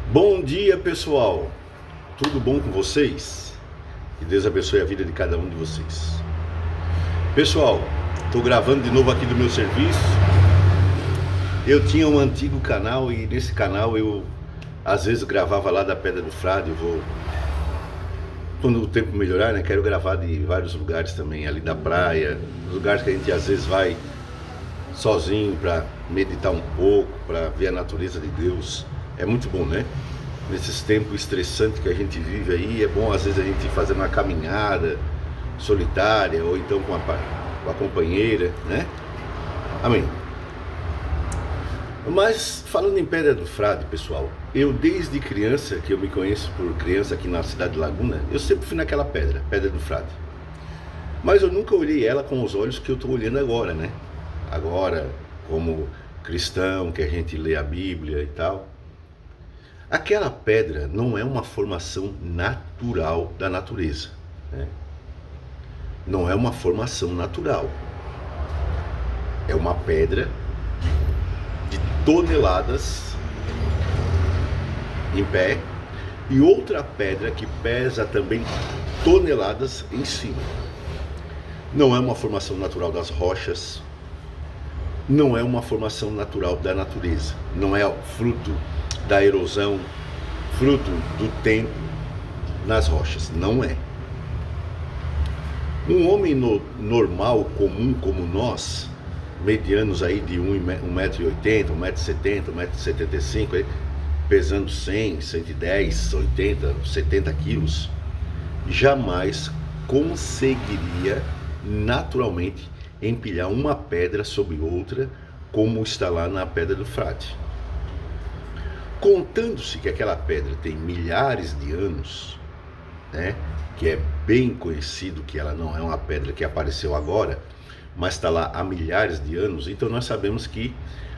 Bom dia, pessoal. Tudo bom com vocês? Que Deus abençoe a vida de cada um de vocês. Pessoal, estou gravando de novo aqui do meu serviço. Eu tinha um antigo canal e nesse canal eu às vezes gravava lá da Pedra do Frade. Quando o tempo melhorar, né, quero gravar de vários lugares também, ali da praia, lugares que a gente às vezes vai sozinho para meditar um pouco, para ver a natureza de Deus. É muito bom, né? Nesses tempos estressantes que a gente vive aí, é bom às vezes a gente fazer uma caminhada solitária ou então com a companheira, né? Amém. Mas falando em Pedra do Frade, pessoal, eu desde criança, que eu me conheço por criança aqui na cidade de Laguna, eu sempre fui naquela Pedra do Frade. Mas eu nunca olhei ela com os olhos que eu estou olhando agora, né? Agora, como cristão, que a gente lê a Bíblia e tal. Aquela pedra não é uma formação natural da natureza, né? Não é uma formação natural. É uma pedra de toneladas em pé e outra pedra que pesa também toneladas em cima. Não é uma formação natural das rochas, não é uma formação natural da natureza, não é fruto da erosão, fruto do tempo nas rochas, não é. Um homem normal, comum como nós, medianos aí de 1,80m, 1,70m, 1,75m, pesando 100, 110, 80, 70 quilos, jamais conseguiria naturalmente empilhar uma pedra sobre outra, como está lá na Pedra do Frade. Contando-se que aquela pedra tem milhares de anos, né, que é bem conhecido que ela não é uma pedra que apareceu agora, mas está lá há milhares de anos, então nós sabemos que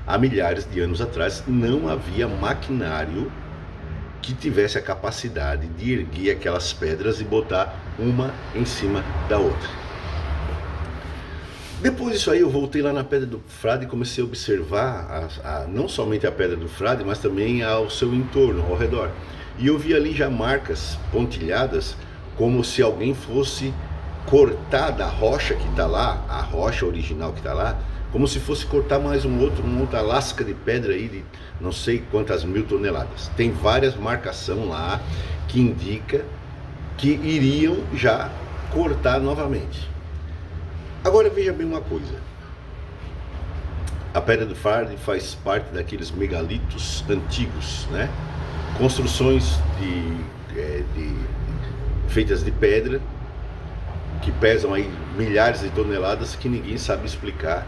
há milhares de anos atrás não havia maquinário que tivesse a capacidade de erguer aquelas pedras e botar uma em cima da outra. Depois disso aí eu voltei lá na Pedra do Frade e comecei a observar não somente a Pedra do Frade, mas também ao seu entorno, ao redor. E eu vi ali já marcas pontilhadas, como se alguém fosse cortar da rocha que está lá, a rocha original que está lá, como se fosse cortar mais uma outra lasca de pedra aí de não sei quantas mil toneladas. Tem várias marcações lá que indica que iriam já cortar novamente. Agora veja bem uma coisa, a Pedra do Frade faz parte daqueles megalitos antigos, né? Construções feitas de pedra, que pesam aí milhares de toneladas, que ninguém sabe explicar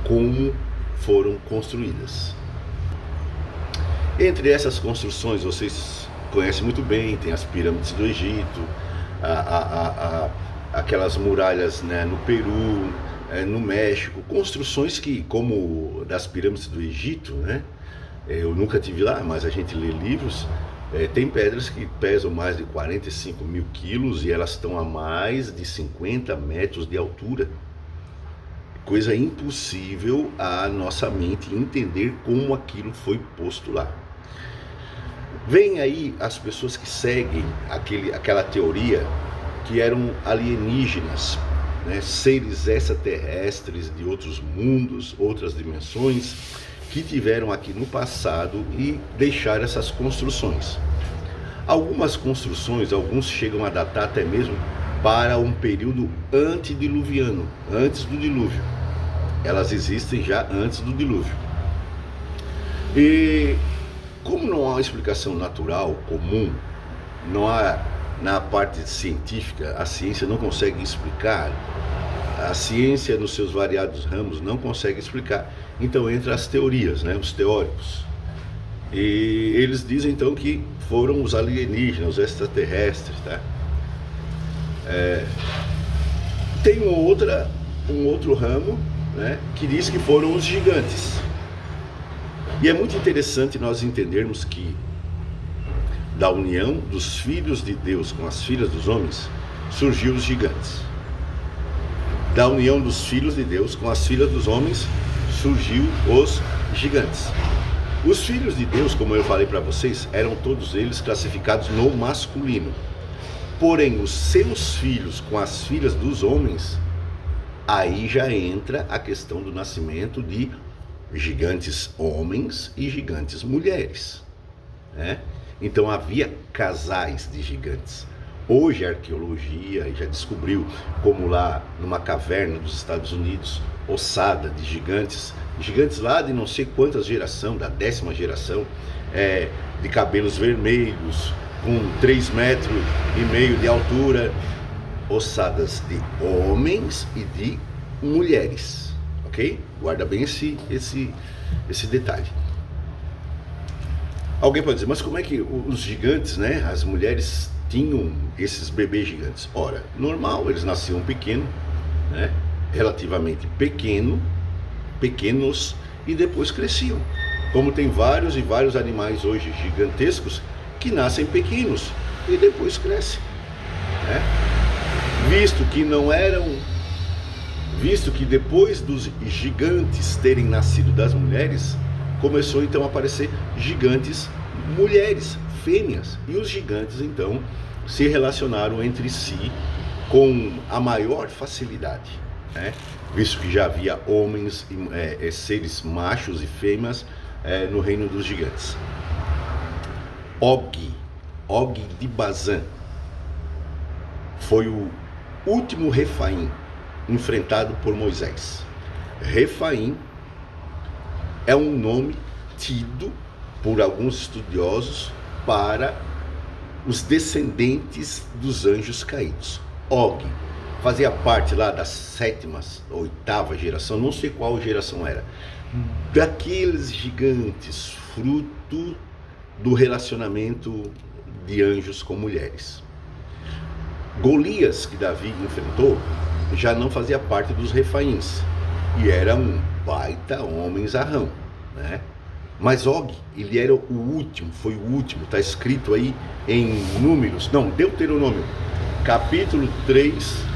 como foram construídas. Entre essas construções, vocês conhecem muito bem, tem as pirâmides do Egito, aquelas muralhas, né, no Peru, no México, construções que, como das pirâmides do Egito, né, eu nunca tive lá, mas a gente lê livros, tem pedras que pesam mais de 45 mil quilos e elas estão a mais de 50 metros de altura. Coisa impossível a nossa mente entender como aquilo foi posto lá. Vem aí as pessoas que seguem aquela teoria que eram alienígenas, né, seres extraterrestres de outros mundos, outras dimensões, que tiveram aqui no passado e deixaram essas construções. Algumas construções, alguns chegam a datar até mesmo para um período antediluviano, antes do dilúvio. Elas existem já antes do dilúvio. E como não há uma explicação natural, comum, não há na parte científica, a ciência não consegue explicar, a ciência nos seus variados ramos não consegue explicar, então entra as teorias, né, os teóricos, e eles dizem então que foram os alienígenas, os extraterrestres, tá? Tem um outro ramo, né, que diz que foram os gigantes, e é muito interessante nós entendermos que da união dos filhos de Deus com as filhas dos homens, surgiu os gigantes. Da união dos filhos de Deus com as filhas dos homens, surgiu os gigantes. Os filhos de Deus, como eu falei para vocês, eram todos eles classificados no masculino. Porém, os seus filhos com as filhas dos homens, aí já entra a questão do nascimento de gigantes homens e gigantes mulheres, né? Então havia casais de gigantes. Hoje a arqueologia já descobriu como lá numa caverna dos Estados Unidos, ossada de gigantes lá de não sei quantas geração, da 10ª geração, de cabelos vermelhos, com 3,5 metros de altura, ossadas de homens e de mulheres, ok? Guarda bem esse detalhe. Alguém pode dizer, mas como é que os gigantes, né, as mulheres tinham esses bebês gigantes? Ora, normal, eles nasciam pequeno, né, relativamente pequenos, e depois cresciam. Como tem vários e vários animais hoje gigantescos que nascem pequenos e depois crescem, né? Visto que depois dos gigantes terem nascido das mulheres, começou então a aparecer gigantes mulheres, fêmeas, e os gigantes então se relacionaram entre si com a maior facilidade, né? Visto que já havia homens, seres machos e fêmeas no reino dos gigantes. Og de Bazã foi o último Refaim enfrentado por Moisés. Refaim é um nome tido por alguns estudiosos para os descendentes dos anjos caídos. Og fazia parte lá da 7ª, 8ª geração, não sei qual geração era, daqueles gigantes, fruto do relacionamento de anjos com mulheres. Golias, que Davi enfrentou, já não fazia parte dos Refaíns, e era um baita homem zarrão, né? Mas Og, ele era o último, foi o último, está escrito aí em Deuteronômio, capítulo 3,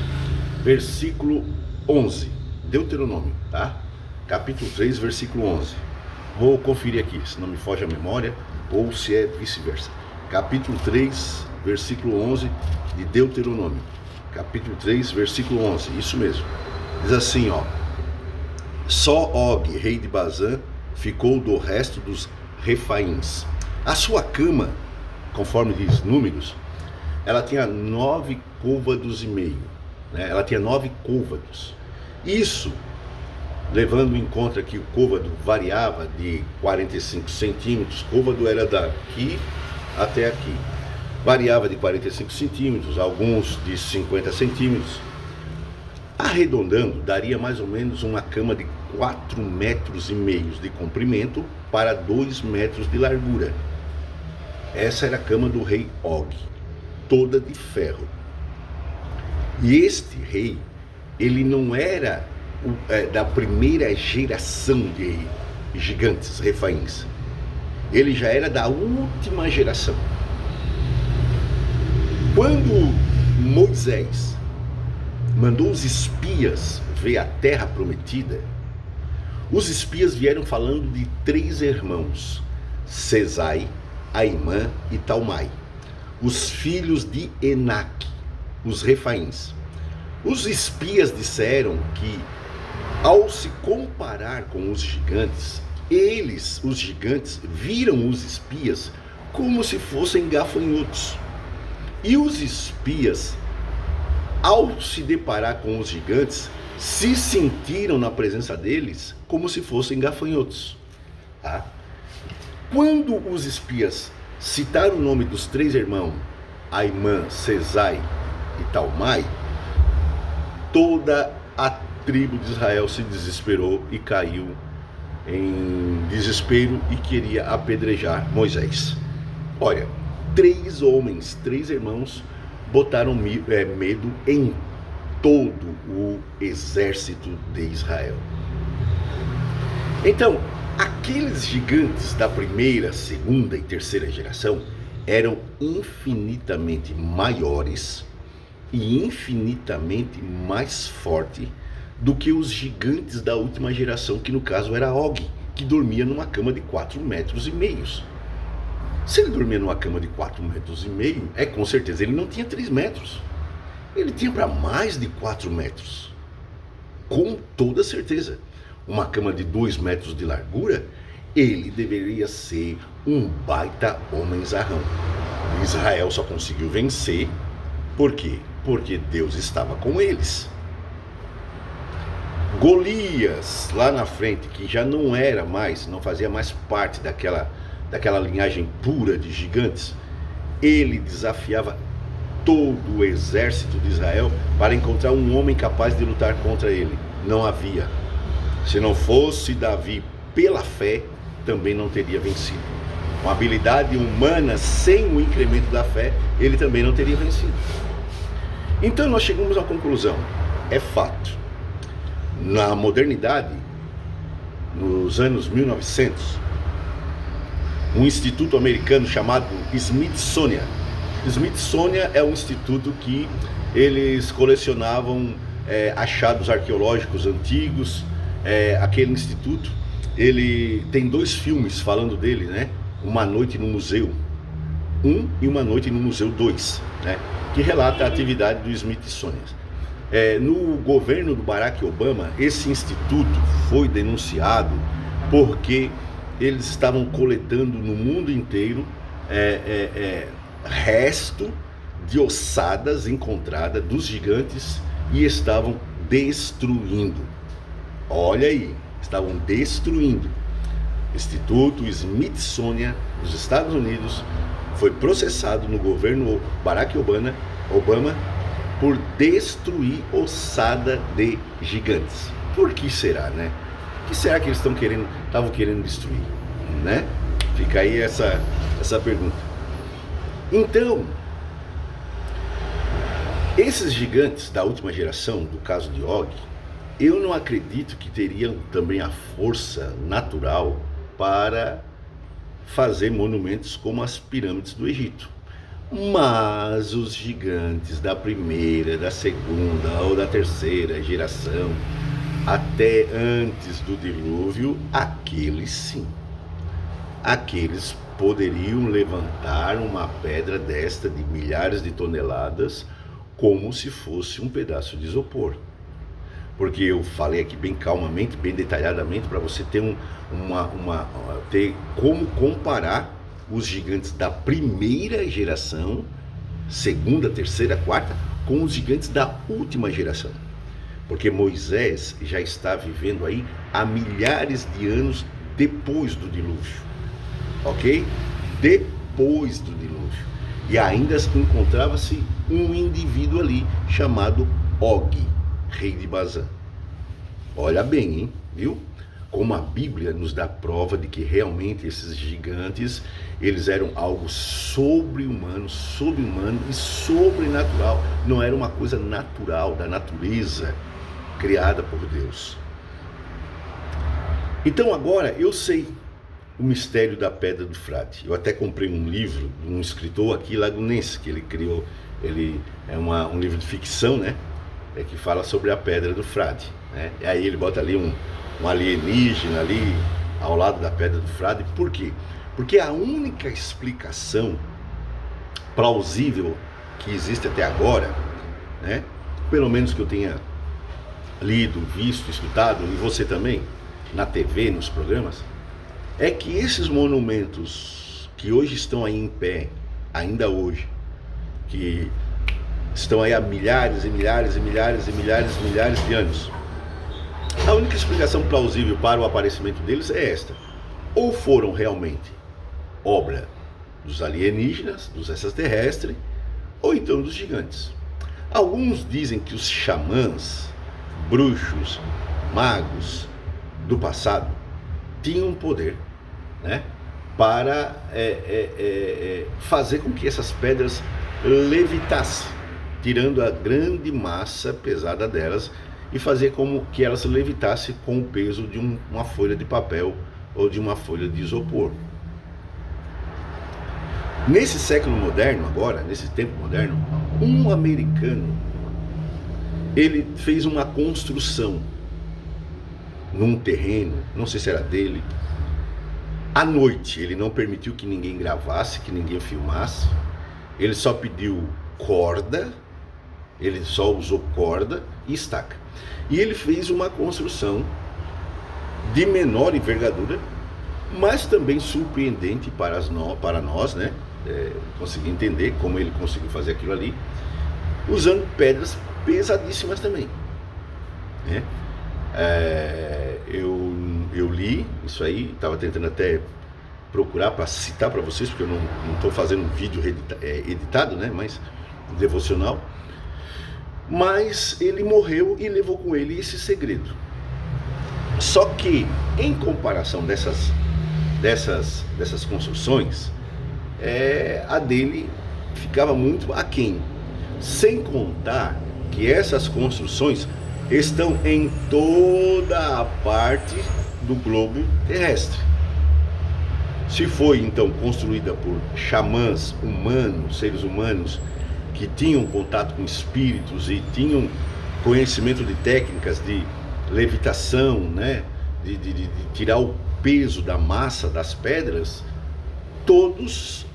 versículo 11, Deuteronômio, tá? Capítulo 3, versículo 11, vou conferir aqui, se não me foge a memória, ou se é vice-versa. Capítulo 3, versículo 11 de Deuteronômio, capítulo 3, versículo 11, isso mesmo, diz assim, ó: só Og, rei de Bazã, ficou do resto dos Refaíns. A sua cama, conforme diz Números, ela tinha 9 côvados e meio, né? Ela tinha 9 côvados. Isso, levando em conta que o côvado variava de 45 centímetros, côvado era daqui até aqui, variava de 45 centímetros, alguns de 50 centímetros. Arredondando, daria mais ou menos uma cama de 4,5 metros de comprimento para 2 metros de largura. Essa era a cama do rei Og, toda de ferro. E este rei, ele não era da primeira geração de gigantes, refaíns. Ele já era da última geração. Quando Moisés mandou os espias ver a terra prometida, os espias vieram falando de 3 irmãos, Sesai, Aimã e Talmai, os filhos de Enaque, os refaíns. Os espias disseram que, ao se comparar com os gigantes, os gigantes, viram os espias como se fossem gafanhotos. E os espias, ao se deparar com os gigantes, se sentiram na presença deles como se fossem gafanhotos. Tá? Quando os espias citaram o nome dos 3 irmãos, Aimã, Sesai e Talmai, toda a tribo de Israel se desesperou e caiu em desespero e queria apedrejar Moisés. Olha, 3 homens, 3 irmãos, botaram medo em todo o exército de Israel. Então, aqueles gigantes da primeira, segunda e terceira geração eram infinitamente maiores e infinitamente mais fortes do que os gigantes da última geração, que no caso era Og, que dormia numa cama de 4,5 metros. Se ele dormia numa cama de 4,5 metros, com certeza ele não tinha 3 metros. Ele tinha para mais de 4 metros. Com toda certeza. Uma cama de 2 metros de largura, ele deveria ser um baita homenzarrão. Israel só conseguiu vencer, por quê? Porque Deus estava com eles. Golias, lá na frente, que já não era mais, não fazia mais parte daquela linhagem pura de gigantes, ele desafiava todo o exército de Israel para encontrar um homem capaz de lutar contra ele. Não havia. Se não fosse Davi pela fé, também não teria vencido. Com habilidade humana, sem o incremento da fé, ele também não teria vencido. Então nós chegamos à conclusão, é fato, na modernidade, nos anos 1900, um instituto americano chamado Smithsonian é um instituto que eles colecionavam achados arqueológicos antigos. Aquele instituto, ele tem 2 filmes falando dele, né? Uma Noite no Museu 1 e Uma Noite no Museu 2, né? Que relata a atividade do Smithsonian. No governo do Barack Obama, esse instituto foi denunciado porque eles estavam coletando no mundo inteiro resto de ossadas encontradas dos gigantes e estavam destruindo. Olha aí, estavam destruindo. Instituto Smithsonian dos Estados Unidos foi processado no governo Barack Obama por destruir ossada de gigantes. Por que será, né? O que será que eles estavam querendo destruir, né? Fica aí essa pergunta. Então, esses gigantes da última geração, do caso de Og, eu não acredito que teriam também a força natural para fazer monumentos como as pirâmides do Egito. Mas os gigantes da primeira, da segunda ou da terceira geração, até antes do dilúvio, aqueles sim. Aqueles poderiam levantar uma pedra desta de milhares de toneladas como se fosse um pedaço de isopor. Porque eu falei aqui bem calmamente, bem detalhadamente, para você ter ter como comparar os gigantes da primeira geração, segunda, terceira, quarta, com os gigantes da última geração. Porque Moisés já está vivendo aí há milhares de anos depois do dilúvio, ok? Depois do dilúvio. E ainda encontrava-se um indivíduo ali chamado Og, rei de Bazã. Olha bem, hein? Viu? Como a Bíblia nos dá prova de que realmente esses gigantes, eles eram algo sobre-humano e sobrenatural. Não era uma coisa natural, da natureza, criada por Deus. Então agora eu sei o mistério da Pedra do Frade. Eu até comprei um livro de um escritor aqui lagunense, que ele criou, ele é um livro de ficção, né? Que fala sobre a Pedra do Frade, né? E aí ele bota ali um alienígena ali ao lado da Pedra do Frade. Por quê? Porque a única explicação plausível que existe até agora, né? Pelo menos que eu tenha lido, visto, escutado, e você também, na TV, nos programas, é que esses monumentos que hoje estão aí em pé, ainda hoje, que estão aí há milhares e milhares e milhares e milhares e milhares de anos, a única explicação plausível para o aparecimento deles é esta: ou foram realmente obra dos alienígenas, dos extraterrestres, ou então dos gigantes. Alguns dizem que os xamãs, bruxos, magos do passado tinham poder, né, para fazer com que essas pedras levitassem, tirando a grande massa pesada delas, e fazer como que elas levitassem com o peso de uma folha de papel ou de uma folha de isopor. Nesse século moderno agora, nesse tempo moderno, um americano, ele fez uma construção num terreno, não sei se era dele. À noite, ele não permitiu que ninguém gravasse, que ninguém filmasse. Ele só pediu corda, ele só usou corda e estaca. E ele fez uma construção de menor envergadura, mas também surpreendente para nós, né? Conseguir entender como ele conseguiu fazer aquilo ali, usando pedras pesadíssimas também, né? Eu li isso aí, estava tentando até procurar para citar para vocês, porque eu não estou fazendo um vídeo editado, né? Mas devocional. Mas ele morreu e levou com ele esse segredo. Só que, em comparação dessas construções, a dele ficava muito aquém. Sem contar que essas construções estão em toda a parte do globo terrestre. Se foi então construída por xamãs humanos, seres humanos, que tinham contato com espíritos e tinham conhecimento de técnicas de levitação, né? de tirar o peso da massa das pedras, todos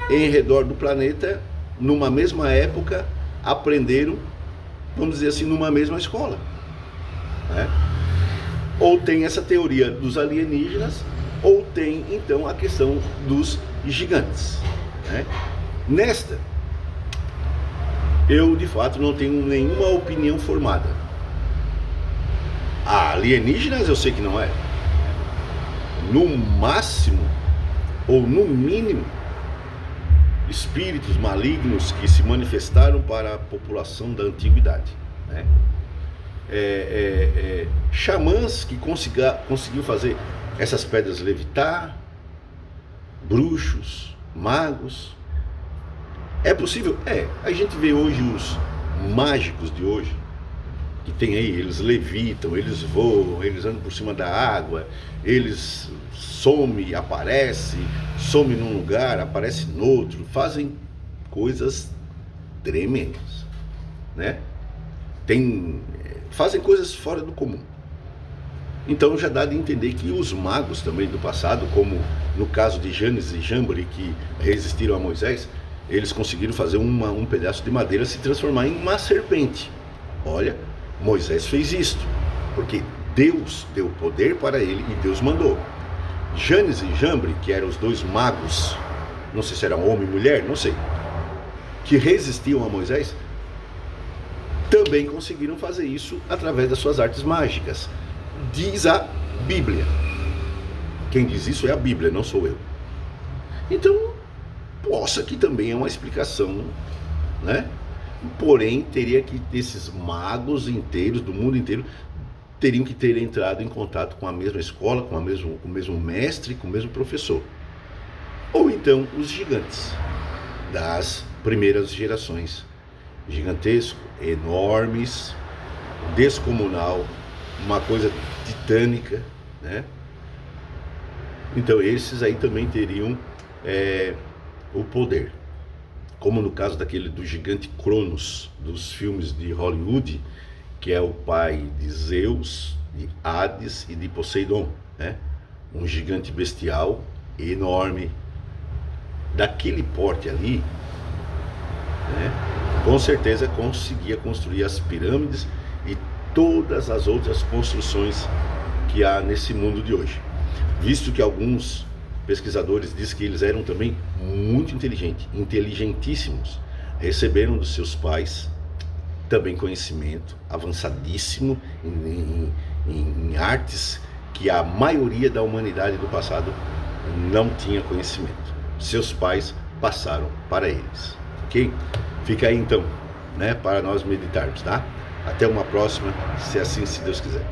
em redor do planeta, numa mesma época, aprenderam, vamos dizer assim, numa mesma escola, né? Ou tem essa teoria dos alienígenas, ou tem então a questão dos gigantes, né? Nesta, eu de fato não tenho nenhuma opinião formada. Alienígenas eu sei que não é. No máximo, ou no mínimo, espíritos malignos que se manifestaram para a população da antiguidade, né? Xamãs que conseguiu fazer essas pedras levitar, bruxos, magos. É possível? A gente vê hoje os mágicos de hoje, que tem aí, eles levitam, eles voam, eles andam por cima da água, eles some, aparece, some num lugar, aparece no outro, fazem coisas tremendas, né? Fazem coisas fora do comum. Então já dá de entender que os magos também do passado, como no caso de Janes e Jambres, que resistiram a Moisés, eles conseguiram fazer um pedaço de madeira se transformar em uma serpente. Olha, Moisés fez isto, porque Deus deu poder para ele e Deus mandou. Janes e Jambres, que eram os dois magos, não sei se eram homem e mulher, não sei, que resistiam a Moisés, também conseguiram fazer isso através das suas artes mágicas. Diz a Bíblia. Quem diz isso é a Bíblia, não sou eu. Então, possa que também é uma explicação, né? Porém, teria que esses magos inteiros, do mundo inteiro, teriam que ter entrado em contato com a mesma escola, com o mesmo mestre, com o mesmo professor. Ou então os gigantes das primeiras gerações. Gigantesco, enormes, descomunal, uma coisa titânica, né? Então esses aí também teriam o poder. Como no caso do gigante Cronos, dos filmes de Hollywood, que é o pai de Zeus, de Hades e de Poseidon, né? Um gigante bestial, enorme, daquele porte ali, né? Com certeza conseguia construir as pirâmides e todas as outras construções que há nesse mundo de hoje. Visto que alguns pesquisadores dizem que eles eram também muito inteligentes, inteligentíssimos, receberam dos seus pais também conhecimento avançadíssimo em artes que a maioria da humanidade do passado não tinha conhecimento. Seus pais passaram para eles, ok? Fica aí então, né, para nós meditarmos, tá? Até uma próxima, se assim, se Deus quiser.